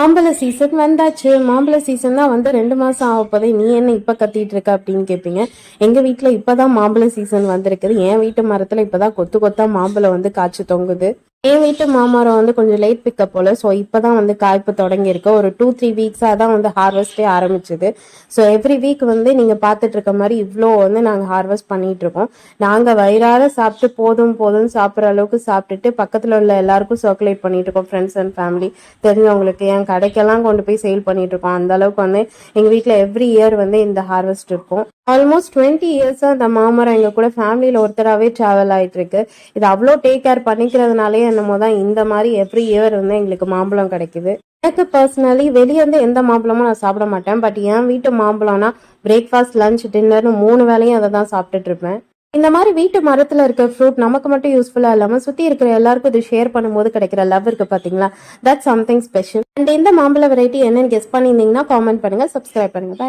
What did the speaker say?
மாம்பழ சீசன் வந்தாச்சு. மாம்பழ சீசன் தான் வந்து 2 மாசம் ஆகப்போதே. நீ என்ன இப்ப கத்திட்டு இருக்க அப்படின்னு கேட்பீங்க. எங்க வீட்டுல இப்பதான் மாம்பழ சீசன் வந்திருக்குது. என் வீட்டு மரத்துல இப்பதான் கொத்து கொத்தா மாம்பழம் வந்து காய்ச்சி தொங்குது. என் வீட்டு மாமரம் வந்து கொஞ்சம் லேட் பிக்கப் போல. ஸோ இப்பதான் வந்து காய்ப்பு தொடங்கியிருக்கு. ஒரு 2-3 வீக்ஸாக தான் வந்து ஹார்வெஸ்டே ஆரம்பிச்சது. ஸோ எவ்ரி வீக் வந்து நீங்க பார்த்துட்டு இருக்க மாதிரி இவ்வளோ வந்து நாங்கள் ஹார்வெஸ்ட் பண்ணிட்டு இருக்கோம். நாங்கள் வயிறார சாப்பிட்டு போதும் போதும்னு சாப்பிட்ற அளவுக்கு சாப்பிட்டுட்டு பக்கத்தில் உள்ள எல்லாருக்கும் சர்க்குலேட் பண்ணிட்டு இருக்கோம். ஃப்ரெண்ட்ஸ் அண்ட் ஃபேமிலி தெரிஞ்சவங்களுக்கு என் கடைக்கெல்லாம் கொண்டு போய் சேல் பண்ணிட்டு இருக்கோம். அந்த அளவுக்கு வந்து எங்க வீட்டில் எவ்ரி இயர் வந்து இந்த ஹார்வெஸ்ட் இருக்கும். ஆல்மோஸ்ட் 20 இயர்ஸா அந்த மாமரம் எங்க கூட ஃபேமிலியில ஒருத்தராகவே டிராவல் ஆயிட்டு இருக்கு. இது அவ்வளோ டேக் கேர் பண்ணிக்கிறதுனாலே என்னமோ தான் இந்த மாதிரி எவ்ரி இயர் வந்து எங்களுக்கு மாம்பழம் கிடைக்குது. எனக்கு பர்சனலி வெளியே வந்து எந்த மாம்பழமும் நான் சாப்பிட மாட்டேன். பட் என் வீட்டு மாம்பழம்னா பிரேக்ஃபாஸ்ட், லஞ்ச், டின்னர்னு 3 வேளையும் அதை தான் சாப்பிட்டுட்டு இருப்பேன். இந்த மாதிரி வீட்டு மரத்துல இருக்க ஃப்ரூட் நமக்கு மட்டும் யூஸ்ஃபுல்லா இல்லாம சுத்தி இருக்கிற எல்லாருக்கும் இது ஷேர் பண்ணும்போது கிடைக்கிற லவ் இருக்கு பாத்தீங்களா, தட் சம்திங் ஸ்பெஷல். அண்ட் இந்த மாம்பழ வெரைட்டி என்னன்னு கெஸ் பண்ணியிருந்தீங்கன்னா காமெண்ட் பண்ணுங்க, சப்ஸ்கிரைப் பண்ணுங்க. Bye.